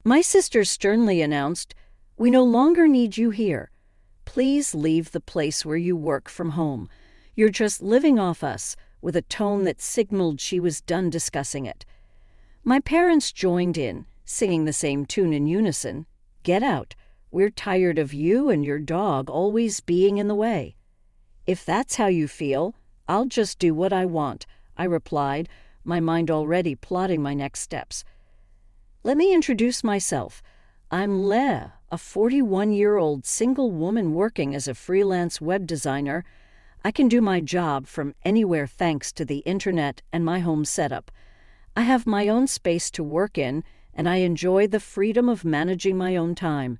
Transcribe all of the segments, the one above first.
My sister sternly announced, "We no longer need you here. Please leave the place where you work from home. You're just living off us," with a tone that signaled she was done discussing it. My parents joined in, singing the same tune in unison. "Get out. We're tired of you and your dog always being in the way." "If that's how you feel, I'll just do what I want," I replied, my mind already plotting my next steps. "Let me introduce myself. I'm Le, a 41-year-old single woman working as a freelance web designer. I can do my job from anywhere thanks to the internet and my home setup. I have my own space to work in, and I enjoy the freedom of managing my own time.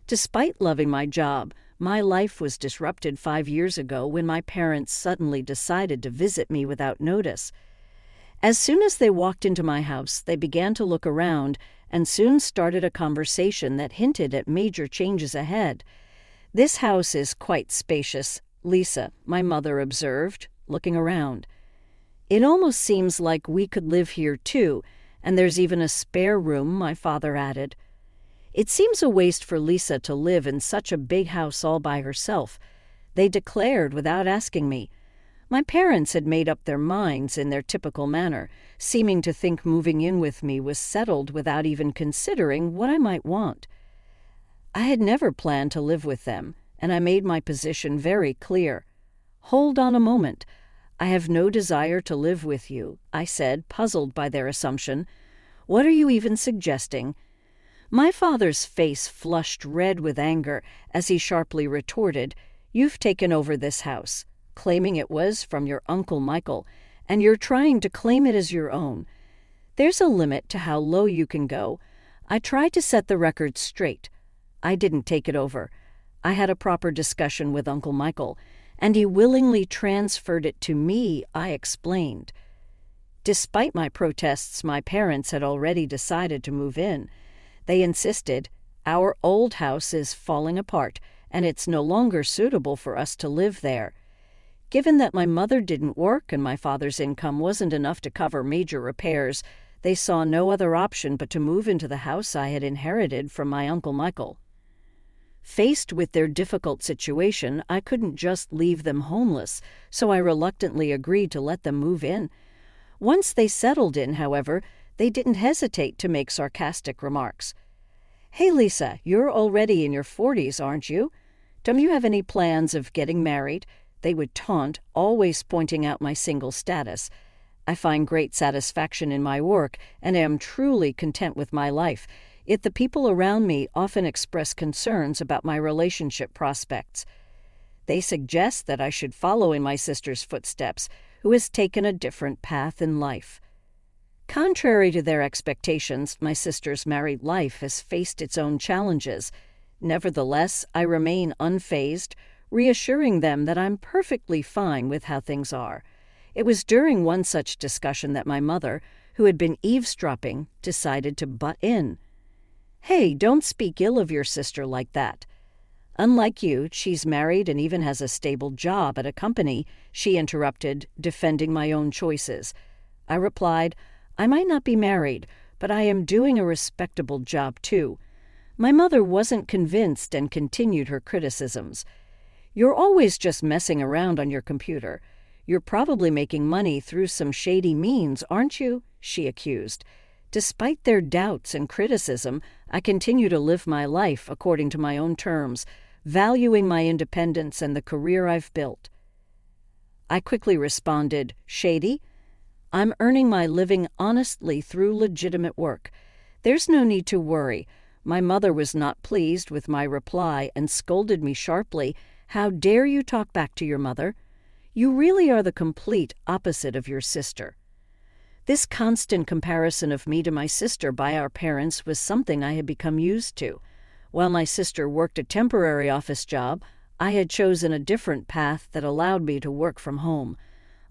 Despite loving my job, my life was disrupted 5 years ago when my parents suddenly decided to visit me without notice. As soon as they walked into my house, they began to look around and soon started a conversation that hinted at major changes ahead. "This house is quite spacious," Lisa, my mother, observed, looking around. "It almost seems like we could live here too, and there's even a spare room," my father added. It seems a waste for Lisa to live in such a big house all by herself, they declared without asking me. My parents had made up their minds in their typical manner, seeming to think moving in with me was settled without even considering what I might want. I had never planned to live with them, and I made my position very clear. "Hold on a moment. I have no desire to live with you," I said, puzzled by their assumption. "What are you even suggesting?" My father's face flushed red with anger as he sharply retorted, "You've taken over this house, claiming it was from your Uncle Michael, and you're trying to claim it as your own. There's a limit to how low you can go. I tried to set the record straight. I didn't take it over. I had a proper discussion with Uncle Michael, and he willingly transferred it to me," I explained. Despite my protests, my parents had already decided to move in. They insisted, "Our old house is falling apart, and it's no longer suitable for us to live there." Given that my mother didn't work and my father's income wasn't enough to cover major repairs, they saw no other option but to move into the house I had inherited from my Uncle Michael. Faced with their difficult situation, I couldn't just leave them homeless, so I reluctantly agreed to let them move in. Once they settled in, however, they didn't hesitate to make sarcastic remarks. "Hey, Lisa, you're already in your 40s, aren't you? Don't you have any plans of getting married?" They would taunt, always pointing out my single status. I find great satisfaction in my work and am truly content with my life, yet the people around me often express concerns about my relationship prospects. They suggest that I should follow in my sister's footsteps, who has taken a different path in life. Contrary to their expectations, my sister's married life has faced its own challenges. Nevertheless, I remain unfazed, reassuring them that I'm perfectly fine with how things are. It was during one such discussion that my mother, who had been eavesdropping, decided to butt in. "Hey, don't speak ill of your sister like that. Unlike you, she's married and even has a stable job at a company," she interrupted, defending my own choices. I replied, "I might not be married, but I am doing a respectable job too." My mother wasn't convinced and continued her criticisms. "You're always just messing around on your computer. You're probably making money through some shady means, aren't you?" she accused. Despite their doubts and criticism, I continue to live my life according to my own terms, valuing my independence and the career I've built. I quickly responded, "Shady? I'm earning my living honestly through legitimate work. There's no need to worry." My mother was not pleased with my reply and scolded me sharply. "How dare you talk back to your mother? You really are the complete opposite of your sister." This constant comparison of me to my sister by our parents was something I had become used to. While my sister worked a temporary office job, I had chosen a different path that allowed me to work from home.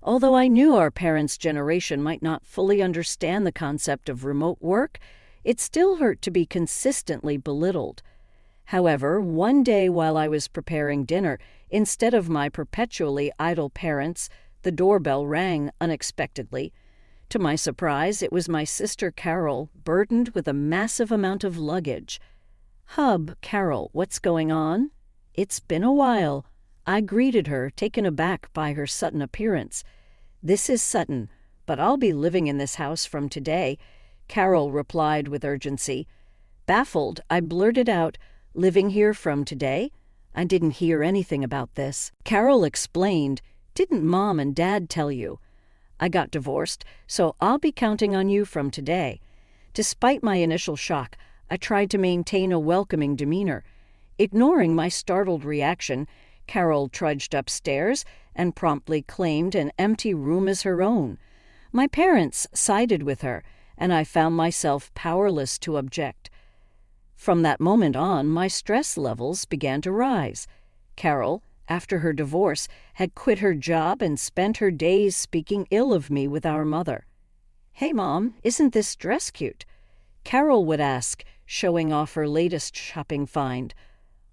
Although I knew our parents' generation might not fully understand the concept of remote work, it still hurt to be consistently belittled. However, one day while I was preparing dinner, instead of my perpetually idle parents, the doorbell rang unexpectedly. To my surprise, it was my sister Carol, burdened with a massive amount of luggage. "Hub, Carol, what's going on?" "It's been a while," I greeted her, taken aback by her sudden appearance. "This is Sutton, but I'll be living in this house from today," Carol replied with urgency. Baffled, I blurted out, "Living here from today? I didn't hear anything about this." Carol explained, "Didn't Mom and Dad tell you? I got divorced, so I'll be counting on you from today." Despite my initial shock, I tried to maintain a welcoming demeanor. Ignoring my startled reaction, Carol trudged upstairs and promptly claimed an empty room as her own. My parents sided with her, and I found myself powerless to object. From that moment on, my stress levels began to rise. Carol, after her divorce, had quit her job and spent her days speaking ill of me with our mother. "Hey, Mom, isn't this dress cute?" Carol would ask, showing off her latest shopping find.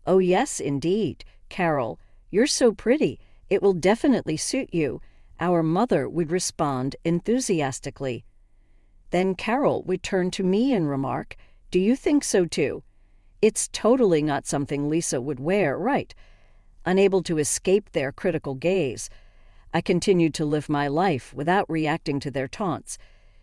"Oh, yes, indeed, Carol, you're so pretty. It will definitely suit you," our mother would respond enthusiastically. Then Carol would turn to me and remark, "Do you think so too? It's totally not something Lisa would wear, right?" Unable to escape their critical gaze, I continued to live my life without reacting to their taunts.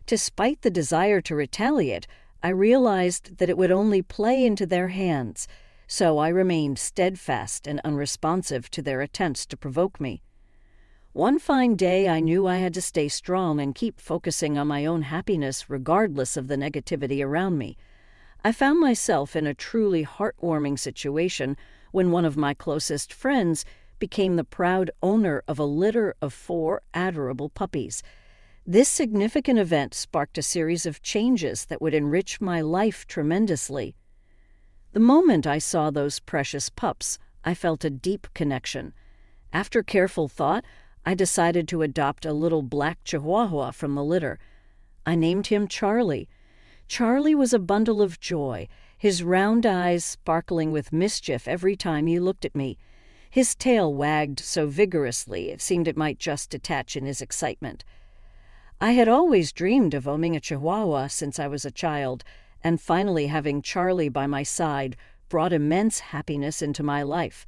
Despite the desire to retaliate, I realized that it would only play into their hands, so I remained steadfast and unresponsive to their attempts to provoke me. One fine day, I knew I had to stay strong and keep focusing on my own happiness regardless of the negativity around me. I found myself in a truly heartwarming situation when one of my closest friends became the proud owner of a litter of 4 adorable puppies. This significant event sparked a series of changes that would enrich my life tremendously. The moment I saw those precious pups, I felt a deep connection. After careful thought, I decided to adopt a little black Chihuahua from the litter. I named him Charlie. Charlie was a bundle of joy, his round eyes sparkling with mischief every time he looked at me. His tail wagged so vigorously it seemed it might just detach in his excitement. I had always dreamed of owning a Chihuahua since I was a child, and finally having Charlie by my side brought immense happiness into my life.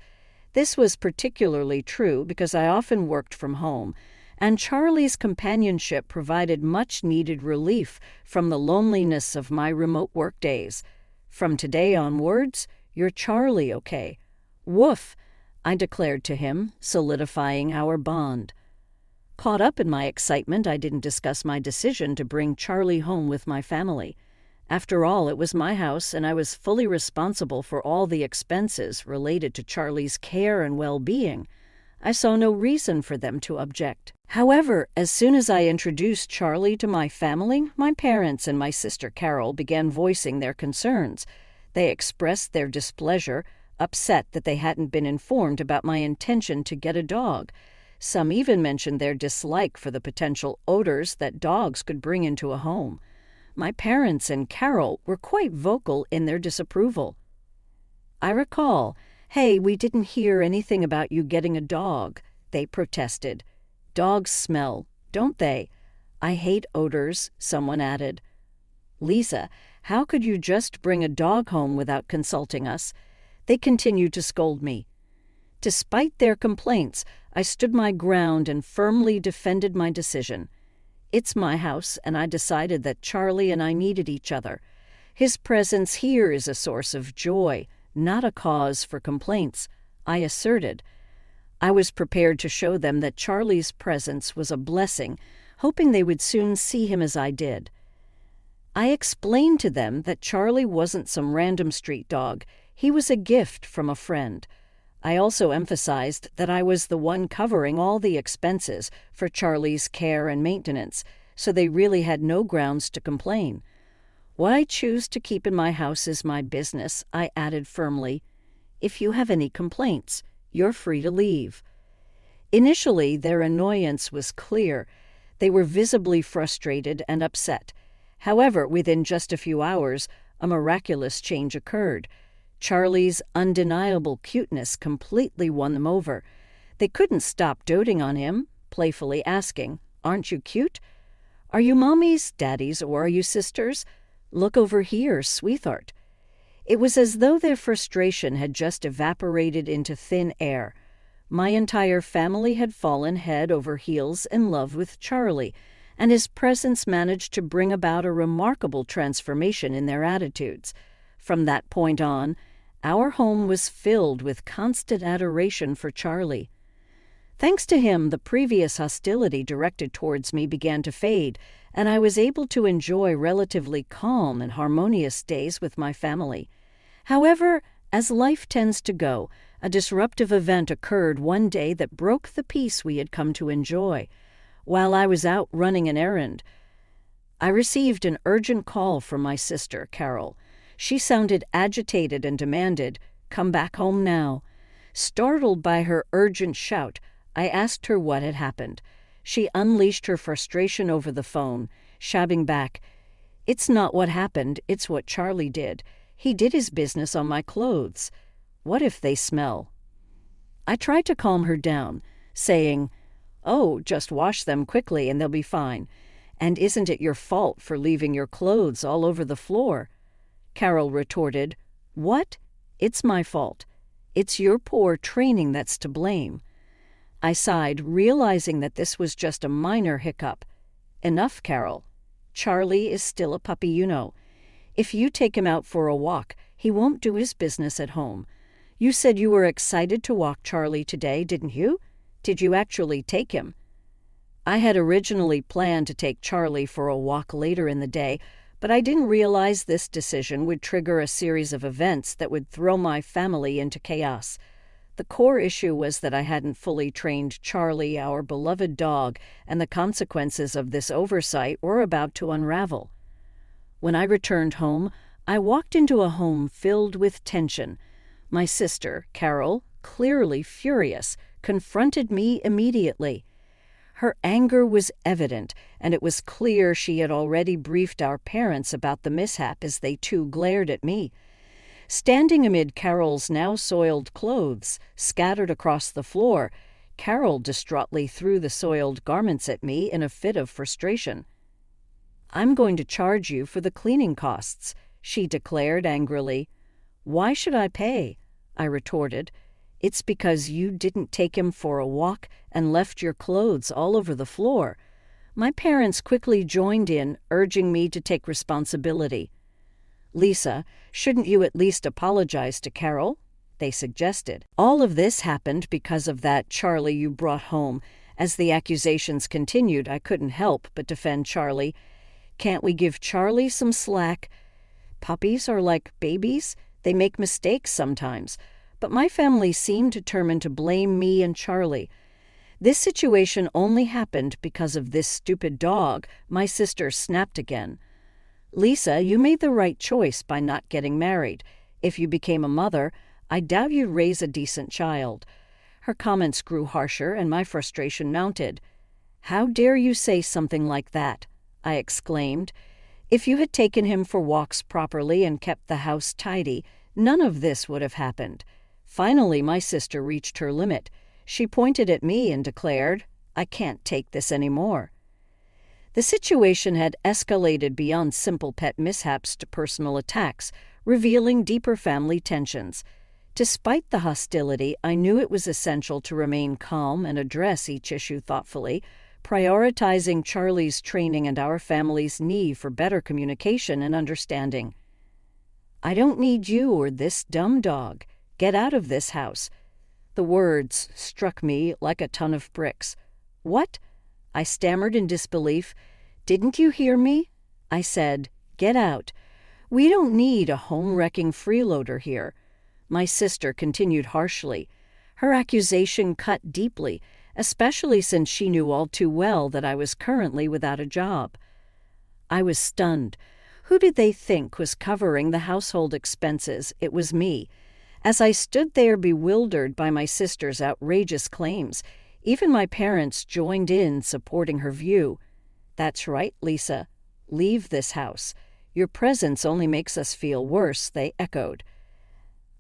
This was particularly true because I often worked from home, and Charlie's companionship provided much-needed relief from the loneliness of my remote work days. "From today onwards, you're Charlie, okay?" "Woof," I declared to him, solidifying our bond. Caught up in my excitement, I didn't discuss my decision to bring Charlie home with my family. After all, it was my house, and I was fully responsible for all the expenses related to Charlie's care and well-being. I saw no reason for them to object. However, as soon as I introduced Charlie to my family, my parents and my sister Carol began voicing their concerns. They expressed their displeasure, upset that they hadn't been informed about my intention to get a dog. Some even mentioned their dislike for the potential odors that dogs could bring into a home. My parents and Carol were quite vocal in their disapproval. I recall, "Hey, we didn't hear anything about you getting a dog," they protested. "Dogs smell, don't they?" "I hate odors," someone added. "Lisa, how could you just bring a dog home without consulting us?" They continued to scold me. Despite their complaints, I stood my ground and firmly defended my decision. It's my house, and I decided that Charlie and I needed each other. His presence here is a source of joy, not a cause for complaints, I asserted. I was prepared to show them that Charlie's presence was a blessing, hoping they would soon see him as I did. I explained to them that Charlie wasn't some random street dog. He was a gift from a friend. I also emphasized that I was the one covering all the expenses for Charlie's care and maintenance, so they really had no grounds to complain. "What I choose to keep in my house is my business," I added firmly. "If you have any complaints, you're free to leave." Initially, their annoyance was clear. They were visibly frustrated and upset. However, within just a few hours, a miraculous change occurred. Charlie's undeniable cuteness completely won them over. They couldn't stop doting on him, playfully asking, "Aren't you cute?" Are you mommies, daddies, or are you sisters? Look over here, sweetheart." It was as though their frustration had just evaporated into thin air. My entire family had fallen head over heels in love with Charlie, and his presence managed to bring about a remarkable transformation in their attitudes. From that point on, our home was filled with constant adoration for Charlie. Thanks to him, the previous hostility directed towards me began to fade, and I was able to enjoy relatively calm and harmonious days with my family. However, as life tends to go, a disruptive event occurred one day that broke the peace we had come to enjoy. While I was out running an errand, I received an urgent call from my sister, Carol. She sounded agitated and demanded, "Come back home now." Startled by her urgent shout, I asked her what had happened. She unleashed her frustration over the phone, shouting back, "It's not what happened, it's what Charlie did. He did his business on my clothes. What if they smell?" I tried to calm her down, saying, "Oh, just wash them quickly and they'll be fine. And isn't it your fault for leaving your clothes all over the floor?" Carol retorted, "What? It's my fault. It's your poor training that's to blame." I sighed, realizing that this was just a minor hiccup. "Enough, Carol. Charlie is still a puppy, you know. If you take him out for a walk, he won't do his business at home. You said you were excited to walk Charlie today, didn't you? Did you actually take him?" I had originally planned to take Charlie for a walk later in the day, but I didn't realize this decision would trigger a series of events that would throw my family into chaos. The core issue was that I hadn't fully trained Charlie, our beloved dog, and the consequences of this oversight were about to unravel. When I returned home, I walked into a home filled with tension. My sister, Carol, clearly furious, confronted me immediately. Her anger was evident, and it was clear she had already briefed our parents about the mishap as they too glared at me. Standing amid Carol's now soiled clothes scattered across the floor, Carol distraughtly threw the soiled garments at me in a fit of frustration. "I'm going to charge you for the cleaning costs," she declared angrily. "Why should I pay?" I retorted. "It's because you didn't take him for a walk and left your clothes all over the floor." My parents quickly joined in, urging me to take responsibility. "Lisa, shouldn't you at least apologize to Carol?" they suggested. "All of this happened because of that Charlie you brought home." As the accusations continued, I couldn't help but defend Charlie. "Can't we give Charlie some slack? Puppies are like babies. They make mistakes sometimes." But my family seemed determined to blame me and Charlie. This situation only happened because of this stupid dog. My sister snapped again. "Lisa, you made the right choice by not getting married. If you became a mother, I doubt you'd raise a decent child." Her comments grew harsher, and my frustration mounted. "How dare you say something like that?" I exclaimed. "If you had taken him for walks properly and kept the house tidy, none of this would have happened." Finally, my sister reached her limit. She pointed at me and declared, "I can't take this anymore." The situation had escalated beyond simple pet mishaps to personal attacks, revealing deeper family tensions. Despite the hostility, I knew it was essential to remain calm and address each issue thoughtfully, prioritizing Charlie's training and our family's need for better communication and understanding. "I don't need you or this dumb dog. Get out of this house." The words struck me like a ton of bricks. "What?" I stammered in disbelief. "Didn't you hear me?" I said, "Get out. We don't need a home-wrecking freeloader here." My sister continued harshly. Her accusation cut deeply, especially since she knew all too well that I was currently without a job. I was stunned. Who did they think was covering the household expenses? It was me. As I stood there bewildered by my sister's outrageous claims, even my parents joined in supporting her view. "That's right, Lisa. Leave this house. Your presence only makes us feel worse," they echoed.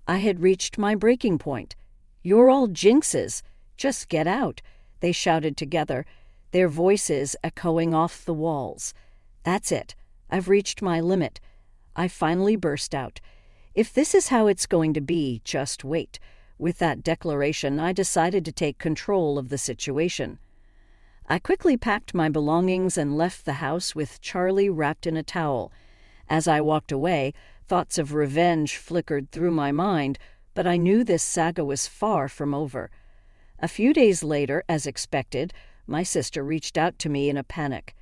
I had reached my breaking point. "You're all jinxes. Just get out," they shouted together. their voices echoing off the walls. "That's it. I've reached my limit." I finally burst out. "If this is how it's going to be, just wait." With that declaration, I decided to take control of the situation. I quickly packed my belongings and left the house with Charlie wrapped in a towel. As I walked away, thoughts of revenge flickered through my mind, but I knew this saga was far from over. A few days later, as expected, my sister reached out to me in a panic.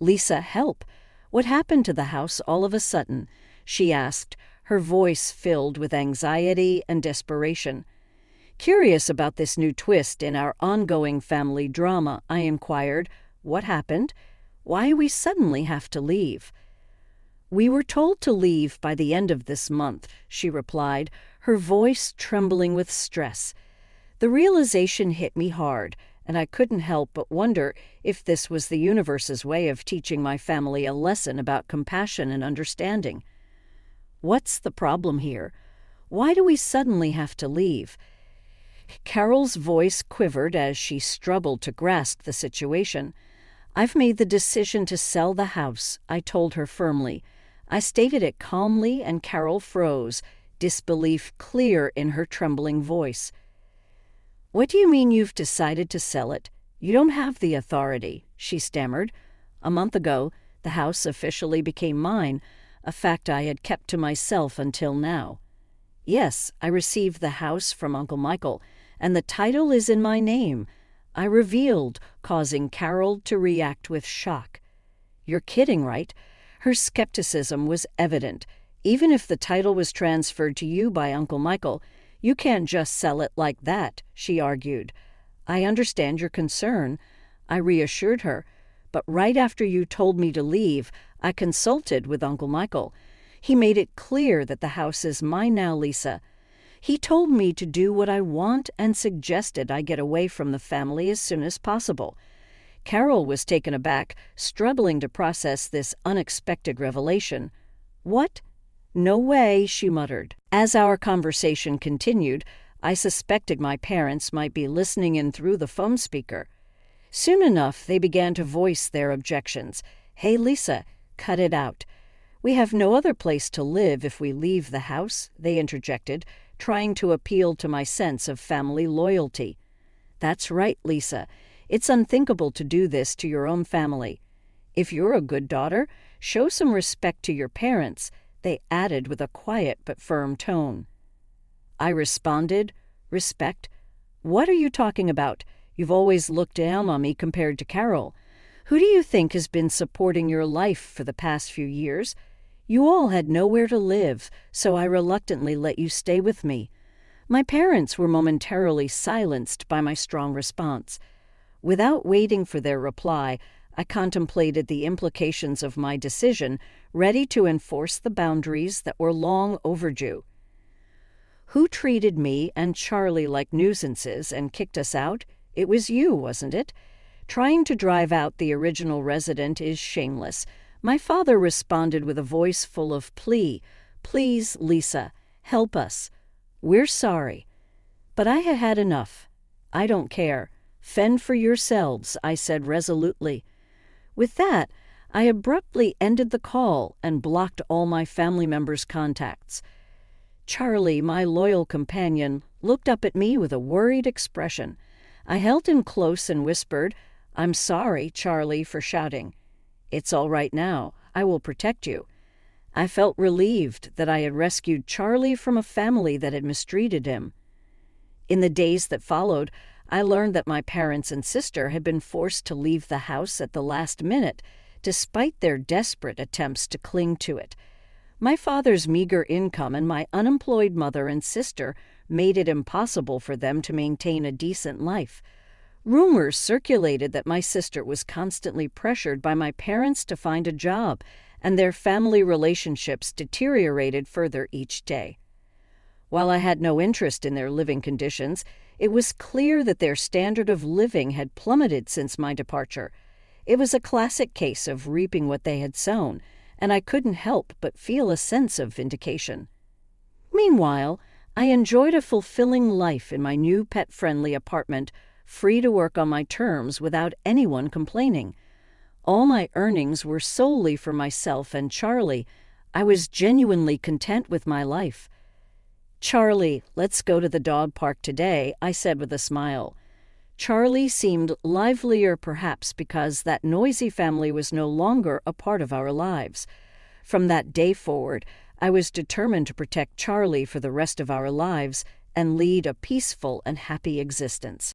"Lisa, help! What happened to the house all of a sudden?" she asked, her voice filled with anxiety and desperation. Curious about this new twist in our ongoing family drama, I inquired, "What happened? Why do we suddenly have to leave?" "We were told to leave by the end of this month," she replied, her voice trembling with stress. The realization hit me hard, and I couldn't help but wonder if this was the universe's way of teaching my family a lesson about compassion and understanding. What's the problem here? Why do we suddenly have to leave? Carol's voice quivered as she struggled to grasp the situation. "I've made the decision to sell the house," I told her firmly. I stated it calmly, and Carol froze, disbelief clear in her trembling voice. "What do you mean you've decided to sell it? You don't have the authority," she stammered. "A month ago, the house officially became mine, a fact I had kept to myself until now. Yes, I received the house from Uncle Michael, and the title is in my name," I revealed, causing Carol to react with shock. "You're kidding, right?" Her skepticism was evident. "Even if the title was transferred to you by Uncle Michael, you can't just sell it like that," she argued. "I understand your concern," I reassured her, "but right after you told me to leave, I consulted with Uncle Michael. He made it clear that the house is mine now, Lisa. He told me to do what I want and suggested I get away from the family as soon as possible." Carol was taken aback, struggling to process this unexpected revelation. "What? No way," she muttered. As our conversation continued, I suspected my parents might be listening in through the phone speaker. Soon enough, they began to voice their objections. "Hey, Lisa, cut it out. We have no other place to live if we leave the house," they interjected, trying to appeal to my sense of family loyalty. "That's right, Lisa. It's unthinkable to do this to your own family. If you're a good daughter, show some respect to your parents," they added with a quiet but firm tone. I responded, "Respect? What are you talking about? You've always looked down on me compared to Carol. Who do you think has been supporting your life for the past few years? You all had nowhere to live, so I reluctantly let you stay with me." My parents were momentarily silenced by my strong response. Without waiting for their reply, I contemplated the implications of my decision, ready to enforce the boundaries that were long overdue. "Who treated me and Charlie like nuisances and kicked us out? It was you, wasn't it? Trying to drive out the original resident is shameless." My father responded with a voice full of plea. "Please, Lisa, help us. We're sorry." But I had had enough. "I don't care. Fend for yourselves," I said resolutely. With that, I abruptly ended the call and blocked all my family members' contacts. Charlie, my loyal companion, looked up at me with a worried expression. I held him close and whispered, "I'm sorry, Charlie, for shouting. It's all right now. I will protect you." I felt relieved that I had rescued Charlie from a family that had mistreated him. In the days that followed, I learned that my parents and sister had been forced to leave the house at the last minute, despite their desperate attempts to cling to it. My father's meager income and my unemployed mother and sister made it impossible for them to maintain a decent life. Rumors circulated that my sister was constantly pressured by my parents to find a job, and their family relationships deteriorated further each day. While I had no interest in their living conditions, it was clear that their standard of living had plummeted since my departure. It was a classic case of reaping what they had sown, and I couldn't help but feel a sense of vindication. Meanwhile, I enjoyed a fulfilling life in my new pet-friendly apartment, free to work on my terms without anyone complaining. All my earnings were solely for myself and Charlie. I was genuinely content with my life. "Charlie, let's go to the dog park today," I said with a smile. Charlie seemed livelier, perhaps because that noisy family was no longer a part of our lives. From that day forward, I was determined to protect Charlie for the rest of our lives and lead a peaceful and happy existence.